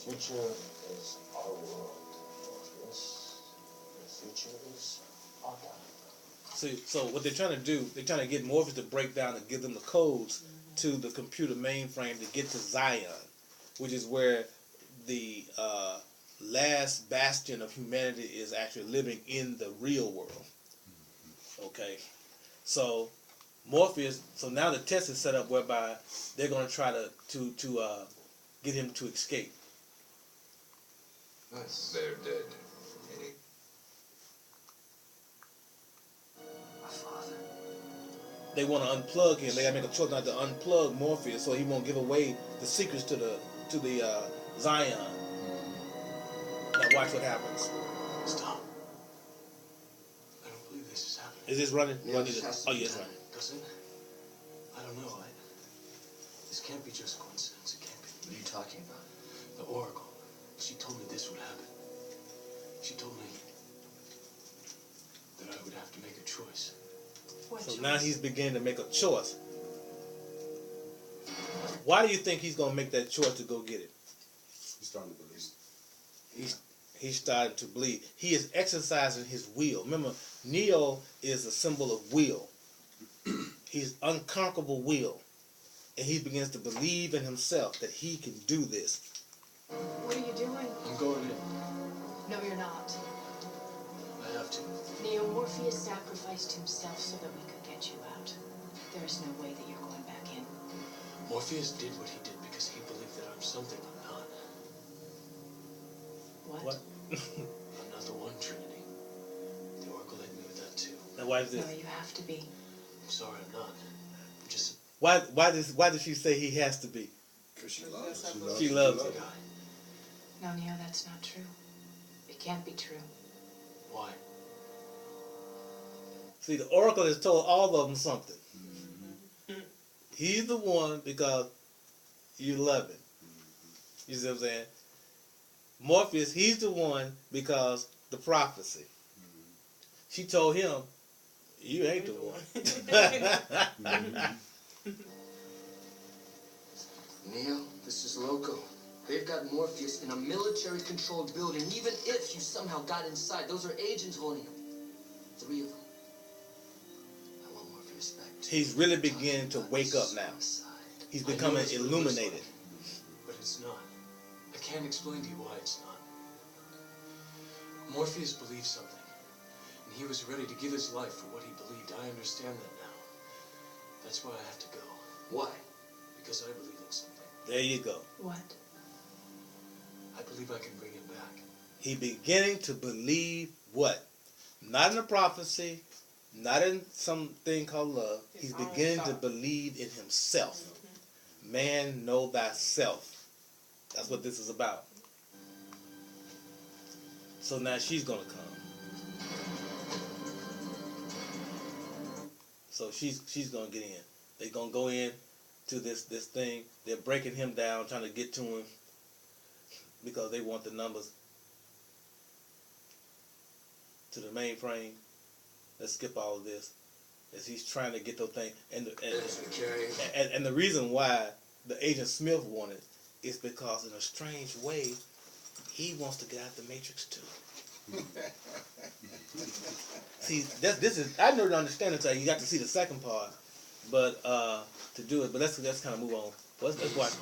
future is our world, Morpheus. The future is our time. See, so what they're trying to do, they're trying to get Morpheus to break down and give them the codes to the computer mainframe to get to Zion, which is where the last bastion of humanity is actually living in the real world. Okay, so Morpheus. So now the test is set up whereby they're going to try to get him to escape. Nice. They're dead. My father. They want to unplug him. They got to make a choice not to unplug Morpheus so he won't give away the secrets to the Zion. Now watch what happens. Stop. I don't believe this is happening. Is this running? Yeah, this has to Oh, be yes, done. running. Does it? I don't know. This can't be just coincidence. It can't be. What are you talking about? The Oracle. She told me this would happen. She told me that I would have to make a choice. What So choice? now he's beginning to make a choice. Why do you think he's going to make that choice to go get it? He's starting to believe. He's starting to believe. He is exercising his will. Remember, Neo is a symbol of will. He's unconquerable will. And he begins to believe in himself that he can do this. What are you doing? I'm going in. No, you're not. I have to. Neo, Morpheus sacrificed himself so that we could get you out. There is no way that you're going back in. Morpheus did what he did because he believed that I'm something I'm not. What? I'm not the one Trinity. The Oracle hit me with that too. Now why is this? No, you have to be. I'm sorry, I'm not. I'm just Why does she say he has to be? Because she loves him. She loves a him. guy. No, Neo, that's not true. It can't be true. Why? See, the Oracle has told all of them something. He's the one because you love him. You see what I'm saying? Morpheus, he's the one because the prophecy. She told him, you ain't the one. Neo, this is Loco. They've got Morpheus in a military-controlled building. Even if you somehow got inside, those are agents holding him. 3 of them. I want Morpheus back too. He's really beginning to wake up now. He's becoming it's what it looks illuminated. like, but it's not. I can't explain to you why it's not. Morpheus believed something, and he was ready to give his life for what he believed. I understand that now. That's why I have to go. Why? Because I believe in something. There you go. What? I believe I can bring him back. He beginning to believe what? Not in a prophecy, not in something called love. He's beginning to believe in himself. Man, know thyself. That's what this is about. So now she's gonna come. So she's gonna get in. They're gonna go in to this thing. They're breaking him down, trying to get to him because they want the numbers to the mainframe. Let's skip all of this as he's trying to get those things. And the reason why the Agent Smith wanted is because in a strange way he wants to get out the Matrix too. See, this is I never understand it until you got to see the second part, but to do it. But let's kind of move on. Let's watch.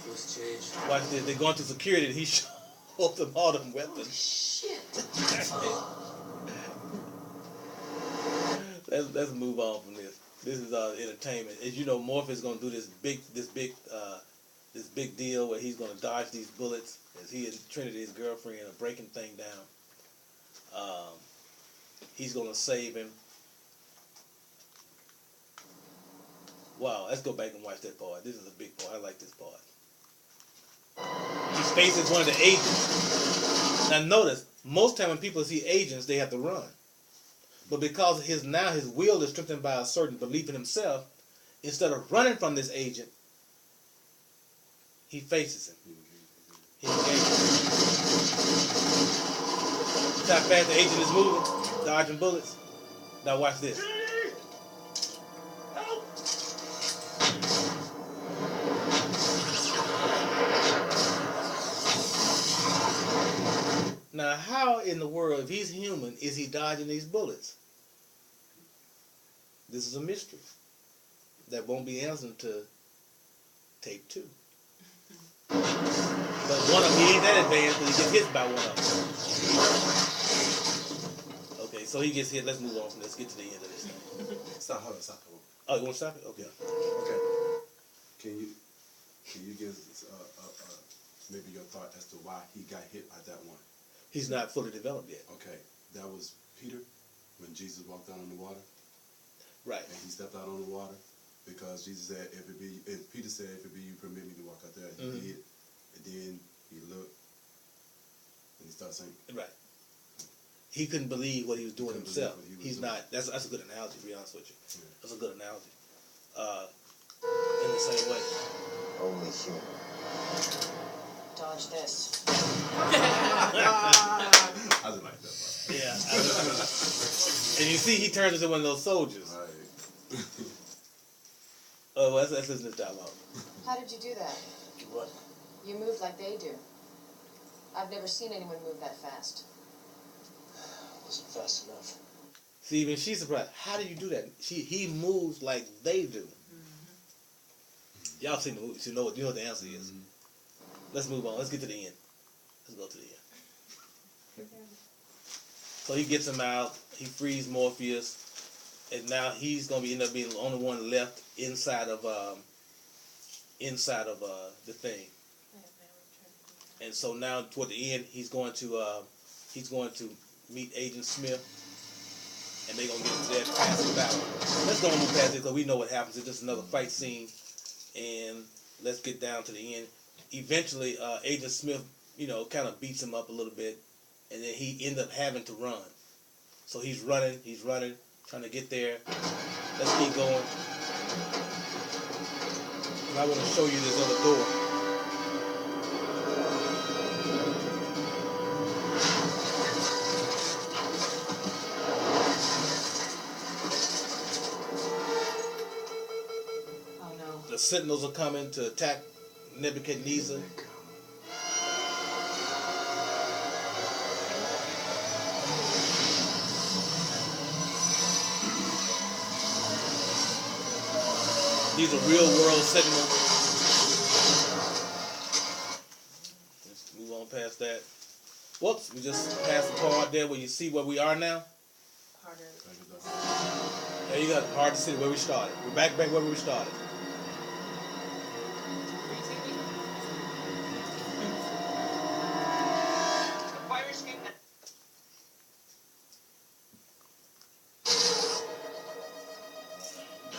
Watch this. They're going to security and he shows them all them weapons. Shit. Let's move on from this. This is entertainment. As you know, Morpheus is going to do this big deal where he's going to dodge these bullets as he and Trinity, his girlfriend, are breaking thing down. He's going to save him. Wow, let's go back and watch that part. This is a big part. I like this part. He faces one of the agents. Now notice, most time when people see agents, they have to run. But because his will is strengthened by a certain belief in himself, instead of running from this agent, he faces him. He engages him. See how fast the agent is moving, dodging bullets? Now watch this. in the world, if he's human, is he dodging these bullets? This is a mystery that won't be answered until tape 2. But one of them, he ain't that advanced, but he gets hit by one of them. Okay, so he gets hit. Let's move on from this. Get to the end of this thing. Stop, hold on, stop. Oh, you want to stop it? Okay. Okay. Can you give maybe your thought as to why he got hit by that one? He's not fully developed yet. Okay, that was Peter when Jesus walked out on the water. Right. And he stepped out on the water because Jesus said, Peter said, if it be you, permit me to walk out there. And he did. And then he looked and he started sinking. Right. He couldn't believe what he was doing himself. He's doing. not. That's a good analogy, to be honest with you. Yeah. That's a good analogy. In the same way. Only human. Dodge this. I just like that part. Yeah. And you see, he turns into one of those soldiers. Right. Oh, well, let's listen to this dialogue. How did you do that? Do what? You move like they do. I've never seen anyone move that fast. Wasn't fast enough. See, even she's surprised. How do you do that? He moves like they do. Y'all seen the movie, so you know what the answer is. Let's move on. Let's get to the end. Let's go to the end. So he gets him out. He frees Morpheus, and now he's gonna end up being the only one left inside of the thing. And so now toward the end, he's going to meet Agent Smith, and they're gonna get into that passing battle. Let's go and move past it because we know what happens. It's just another fight scene, and let's get down to the end. Eventually, Agent Smith, kind of beats him up a little bit, and then he ends up having to run. So he's running, trying to get there. Let's keep going. And I want to show you this other door. Oh no. The Sentinels are coming to attack Nebuchadnezzar. These are real world Sentinels. Let's move on past that. Whoops, we just passed the part there where you see where we are now. There you go, hard to see where we started. We're back where we started.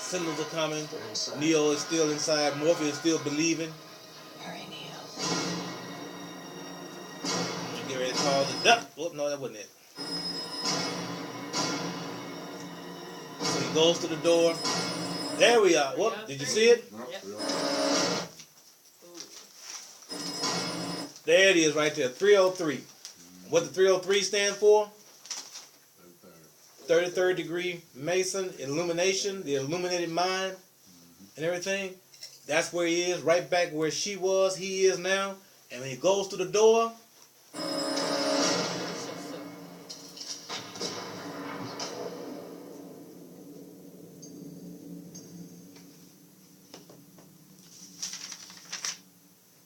Sentinels are coming. Neo is still inside. Morpheus is still believing. Hurry, Neo. You get ready to call the duck. Oh, no, that wasn't it. So he goes to the door. There we are. Whoop, did you see it? Yep. There it is right there. 303. What the 303 stand for? 33rd degree Mason, illumination, the illuminated mind, and everything. That's where he is, right back where she was, he is now. And when he goes to the door,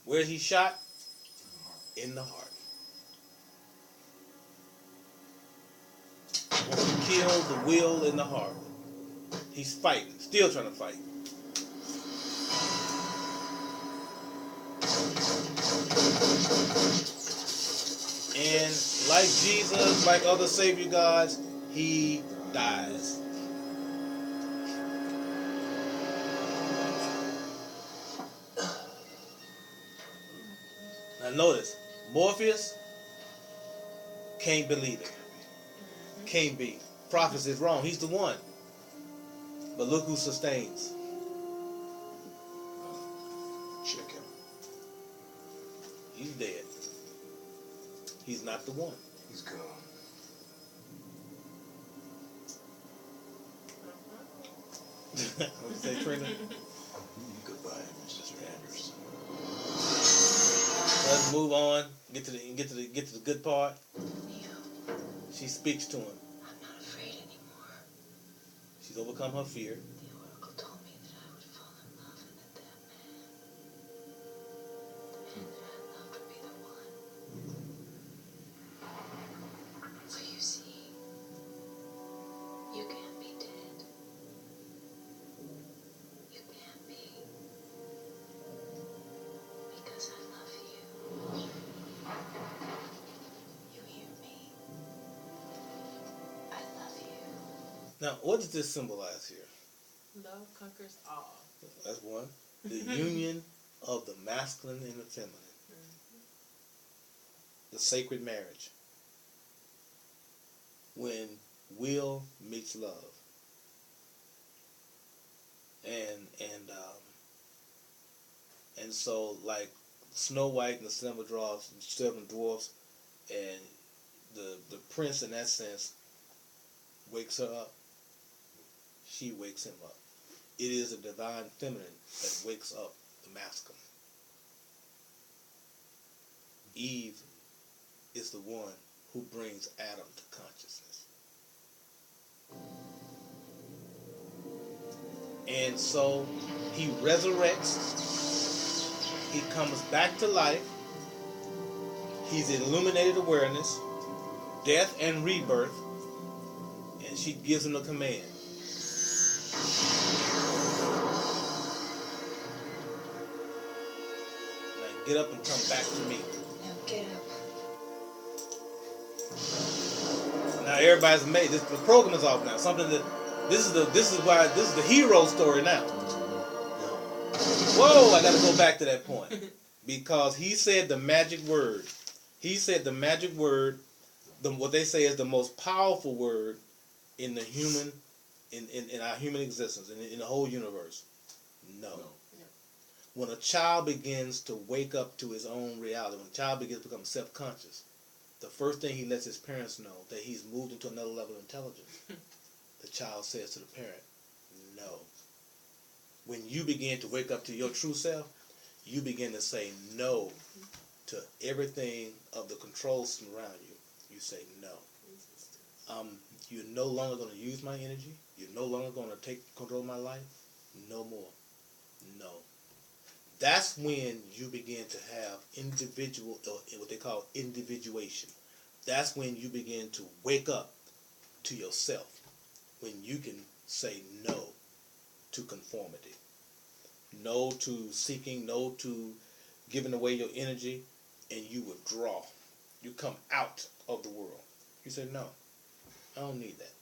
where's he shot? In the heart. Kill the will in the heart. He's fighting, still trying to fight. And like Jesus, like other Savior gods, he dies. Now notice, Morpheus can't believe it. Can't be. Prophet is wrong. He's the one. But look who sustains. Check him. He's dead. He's not the one. He's gone. What you say, Trina? Goodbye, Mrs. Anderson. Let's move on. Get to the good part. Neo. She speaks to him. I'm not afraid anymore. She's overcome her fear. The oracle told me that I would fall in love and that that man, the man that I loved, would be the one. So you see, you can't be dead. You can't be. Because I love you. You hear me? I love you. Now, what does this symbolize here? Love conquers all. That's one. The union of the masculine and the feminine. The sacred marriage. When will meets love. And so like Snow White and the seven dwarfs, and the prince in that sense wakes her up. She wakes him up. It is the divine feminine that wakes up the masculine. Eve is the one who brings Adam to consciousness. And so he resurrects. He comes back to life. He's illuminated awareness, death and rebirth, and she gives him a command. Now get up and come back to me. Now get up. Now everybody's amazed. The program is off now. This is the hero story now. Whoa, I gotta go back to that point. Because he said the magic word. He said the magic word, what they say is the most powerful word in the human, in our human existence, in the whole universe. No. When a child begins to wake up to his own reality, when a child begins to become self-conscious, the first thing he lets his parents know that he's moved into another level of intelligence. The child says to the parent, no. When you begin to wake up to your true self, you begin to say no to everything of the control system around you. You say no. You're no longer going to use my energy. You're no longer going to take control of my life. No more. No. That's when you begin to have individual, or what they call individuation. That's when you begin to wake up to yourself. When you can say no to conformity. No to seeking, no to giving away your energy, and you withdraw. You come out of the world. You say, no, I don't need that.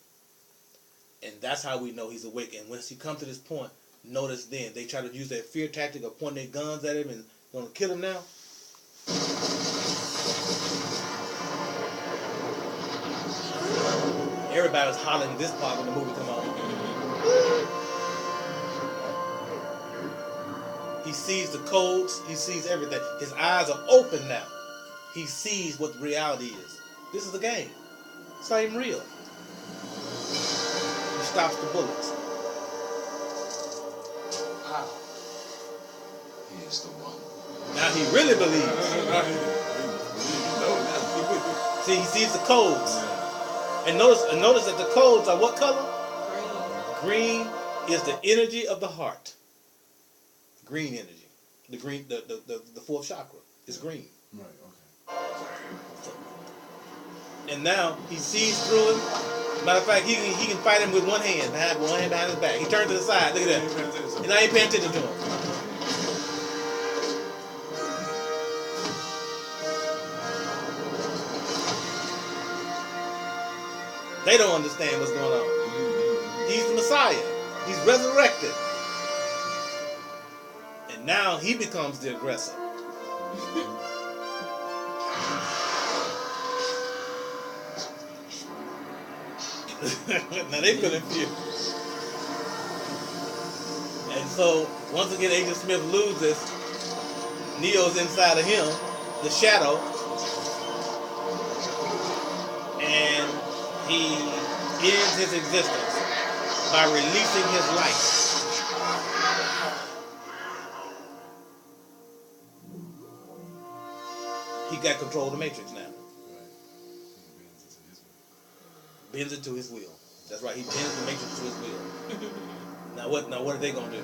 And that's how we know he's awake. And once he comes to this point, notice then, they try to use that fear tactic of pointing their guns at him and going to kill him now. Everybody was hollering this part when the movie come on. He sees the codes. He sees everything. His eyes are open now. He sees what reality is. This is a game. It's not even real. He stops the bullets. How? He is the one. Now he really believes. See, he sees the codes. And notice that the codes are what color? Green. Green is the energy of the heart. Green energy. The green, the fourth chakra is green. Right, okay. And now he sees through him. Matter of fact, he can fight him with one hand behind his back. He turns to the side. Look at that. And I ain't paying attention to him. They don't understand what's going on. He's the Messiah. He's resurrected. And now he becomes the aggressor. Now they feel confused. And so, once again, Agent Smith loses. Neo's inside of him, the shadow. And he ends his existence by releasing his light. He got control of the Matrix now. bends it to his will. That's right. He bends the Matrix to his will. Now what are they gonna do?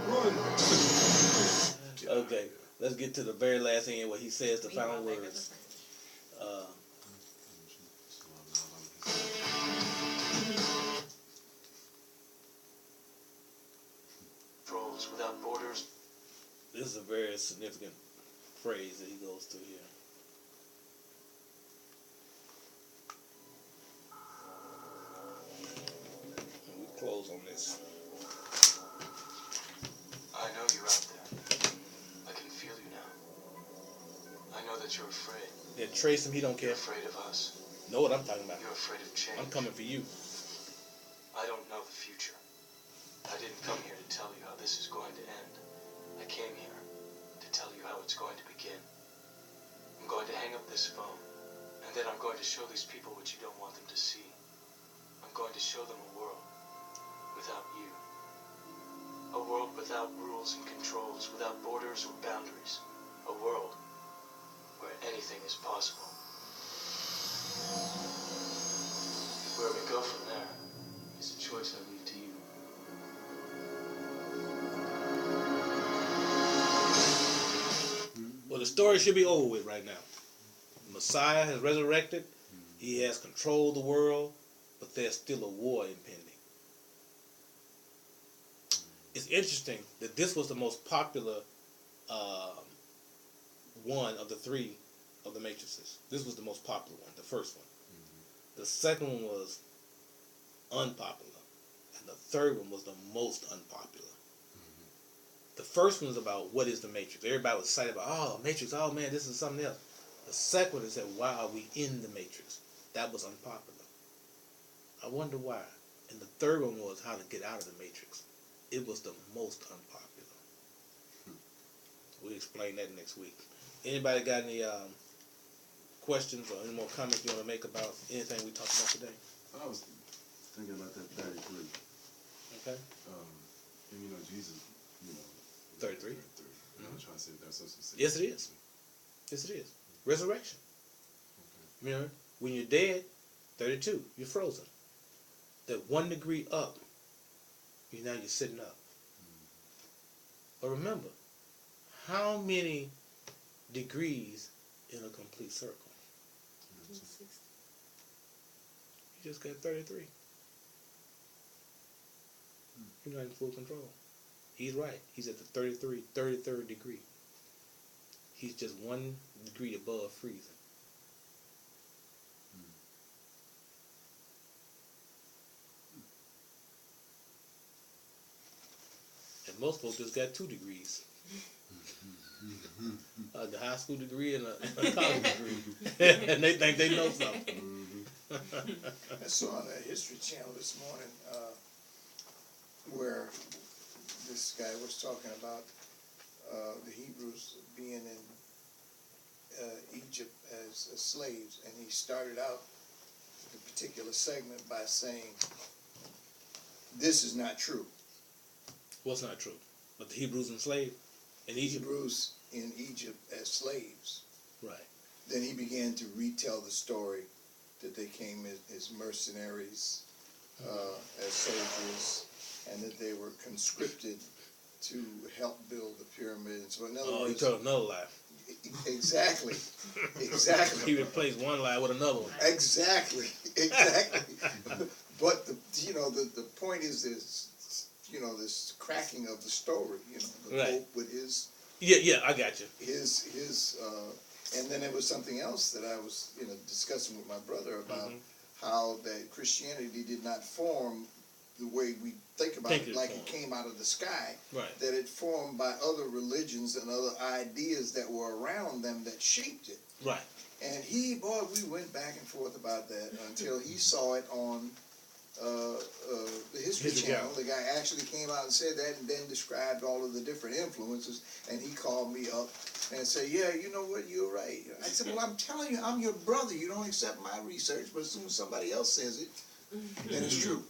Okay, let's get to the very last end where he says the final words. Controls without borders. This is a very significant phrase that he goes through here. And we close on this. I know you're out there. I can feel you now. I know that you're afraid. Yeah, trace him. He don't care. You're afraid of us. Know what I'm talking about? You're afraid of change. I'm coming for you. I don't know the future. I didn't come here to tell you how this is going to end. I came here to tell you how it's going to begin. I'm going to hang up this phone, and then I'm going to show these people what you don't want them to see. I'm going to show them a world without you. A world without rules and controls, without borders or boundaries. A world where anything is possible. Where we go from there is a choice I leave to you. Well, the story should be over with right now. Messiah has resurrected. He has controlled the world, but there's still a war impending. It's interesting that this was the most popular one of the three of the matrices. This was the most popular one, the first one. The second one was unpopular, and the third one was the most unpopular. The first one was about what is the Matrix. Everybody was excited about, oh, Matrix, oh man, this is something else. The second one said, why are we in the Matrix? That was unpopular. I wonder why. And the third one was how to get out of the Matrix. It was the most unpopular. We'll explain that next week. Anybody got any questions or any more comments you want to make about anything we talked about today? I was thinking about that 33. Okay. And you know, Jesus, 33. I'm trying to say that's also said. Yes, it is. Yes, it is. Resurrection. Okay. Remember, when you're dead, 32, you're frozen. That 1 degree up, you're sitting up. But remember, how many degrees in a complete circle? You just got 33. You're not in full control. He's right. He's at the 33rd degree. He's just 1 degree above freezing. And most folks just got 2 degrees. The high school degree and a college degree. And they think they know something. I saw on the History Channel this morning where this guy was talking about the Hebrews being in Egypt as slaves, and he started out the particular segment by saying, this is not true. What's not true? But the Hebrews enslaved in Egypt? Hebrews in Egypt as slaves. Right. Then he began to retell the story that they came as mercenaries, as soldiers, and that they were conscripted to help build the pyramids. So in other words, he told another lie. Exactly. Exactly. He replaced one lie with another one. Exactly. But the point is this, this cracking of the story. The right. Pope with his. Yeah, I got you. His and then there was something else that I was discussing with my brother about how that Christianity did not form the way we think about it, like it came out of the sky. Right. That it formed by other religions and other ideas that were around them that shaped it. Right. And we went back and forth about that until he saw it on the History Channel. The guy actually came out and said that, and then described all of the different influences. And he called me up and said, "Yeah, you know what? You're right." I said, "Well, I'm telling you, I'm your brother. You don't accept my research, but as soon as somebody else says it, then it's true."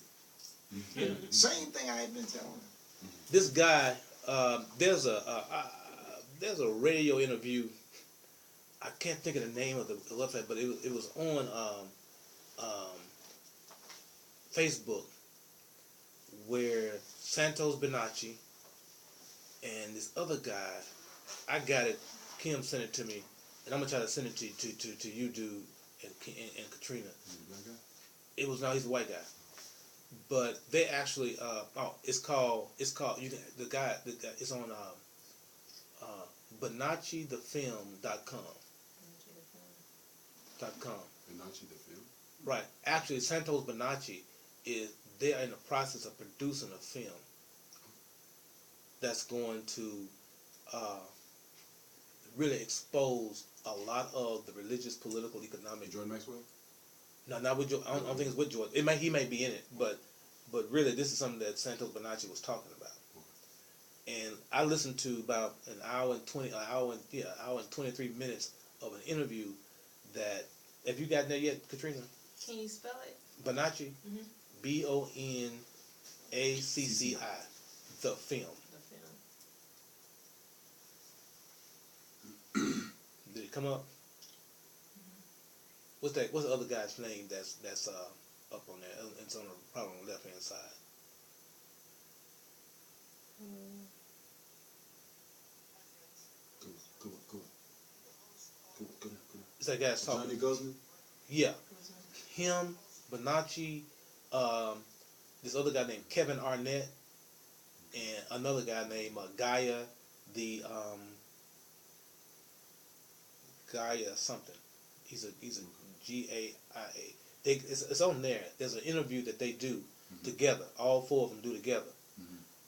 Same thing I had been telling him. This guy, there's a radio interview. I can't think of the name of the website, but it was on Facebook where Santos Bonacci and this other guy, I got it. Kim sent it to me, and I'm gonna try to send it to you, dude, and Katrina. Black guy? It was no, he's a white guy, but they actually it's called you can the guy it's on BonacciTheFilm.com. Bonacci the film? Right. Actually, Santos Bonacci they're in the process of producing a film that's going to really expose a lot of the religious, political, economic. Jordan Maxwell? No, not with Jordan. I don't think it's with Jordan. He may be in it, but really, this is something that Santos Bonacci was talking about. And I listened to about an hour and 23 minutes of an interview that. Have you gotten there yet, Katrina? Can you spell it? Bonacci, Mhm. Bonacci, the film. The film. Did it come up? What's that? What's the other guy's name? That's up on there. It's on probably on the left hand side. Go. It's that guy's talking. Johnny Guzman? Yeah, him, Bonacci, this other guy named Kevin Arnett, and another guy named Gaia, Gaia something. He's a Gaia. It's on there. There's an interview that they do together. All four of them do together,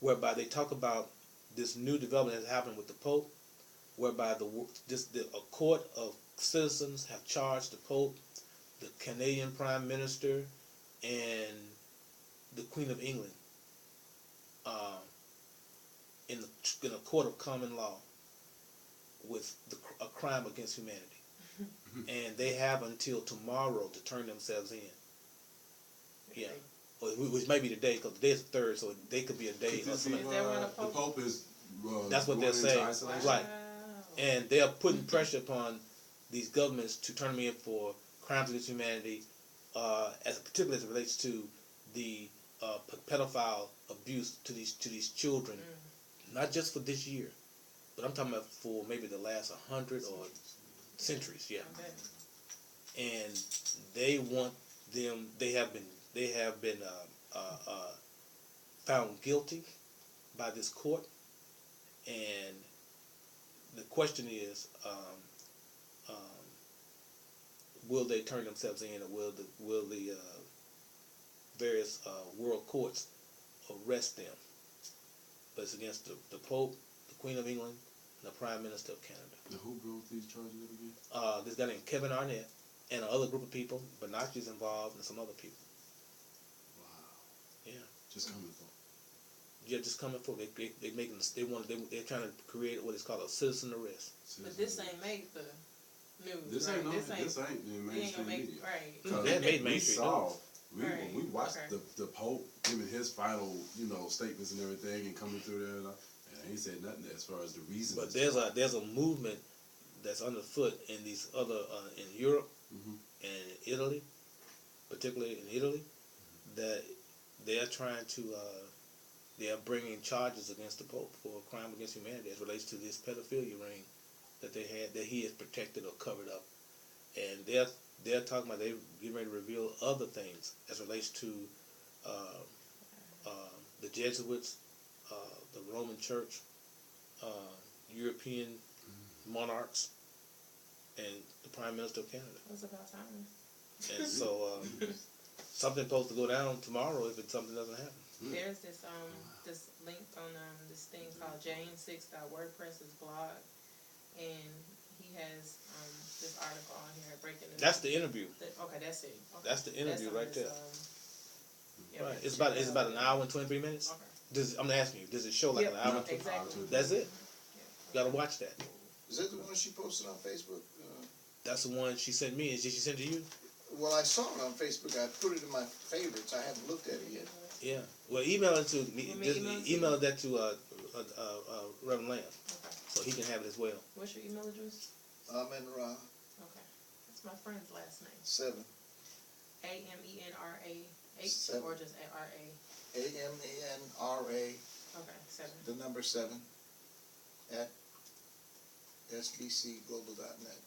whereby they talk about this new development that's happened with the Pope, whereby a court of citizens have charged the Pope, the Canadian Prime Minister, and the Queen of England in a court of common law with a crime against humanity. And they have until tomorrow to turn themselves in. Yeah. Or, which may be today, because today is the 3rd, so they could be a day or something. Is that when the The Pope is That's what going they're into saying. isolation? Right. And they are putting pressure upon these governments to turn them in for crimes against humanity, particularly as it relates to the pedophile abuse to these children, not just for this year, but I'm talking about for maybe the last 100 or centuries. Yeah. Okay. And they want them. They have been found guilty by this court, and the question is, will they turn themselves in, or will the various world courts arrest them? But it's against the Pope, the Queen of England, and the Prime Minister of Canada. Now, who wrote these charges up again? This guy named Kevin Arnett and another group of people. Bonacci's involved and some other people. Wow. Yeah. Just coming for. Yeah, just coming forward. They're trying to create what is called a citizen arrest. But this ain't made for news. This right? ain't in It ain't mainstream gonna make media. right. 'Cause They made we mainstream saw, news. Right. we watched Okay. the Pope giving his final, statements and everything, and coming through there, and he said nothing as far as the reason. But there's a movement that's underfoot in these other in Europe and in Italy, particularly in Italy, that they are trying to they are bringing charges against the Pope for a crime against humanity as relates to this pedophilia ring that they had, that he has protected or covered up, and they're talking about they getting ready to reveal other things as relates to the Jesuits, the Roman Church, European monarchs, and the Prime Minister of Canada. It's about time. And so something's supposed to go down tomorrow if something doesn't happen. There's this link on this thing called Jane6.wordpress's blog, and he has this article on here breaking. That's the interview. Okay, that's it. Okay. That's the interview right there. Yeah, Right. It's about an hour and 23 minutes. Okay. I'm asking you, does it show like Yep, an hour and 23? exactly. That's it. Gotta watch that. Is that the one she posted on Facebook? That's the one she sent me. Did she send it to you? Well, I saw it on Facebook. I put it in my favorites. I haven't looked at it yet. Yeah. Well, email it to me. Want me Just to email it to email that to Reverend Lamb, Okay. so he can have it as well. What's your email address? Amen Ra Okay. That's my friend's last name. 7. AMENRA H Seven. or just A-R-A? AMANRA, Okay, 7. the number 7, at sbcglobal.net.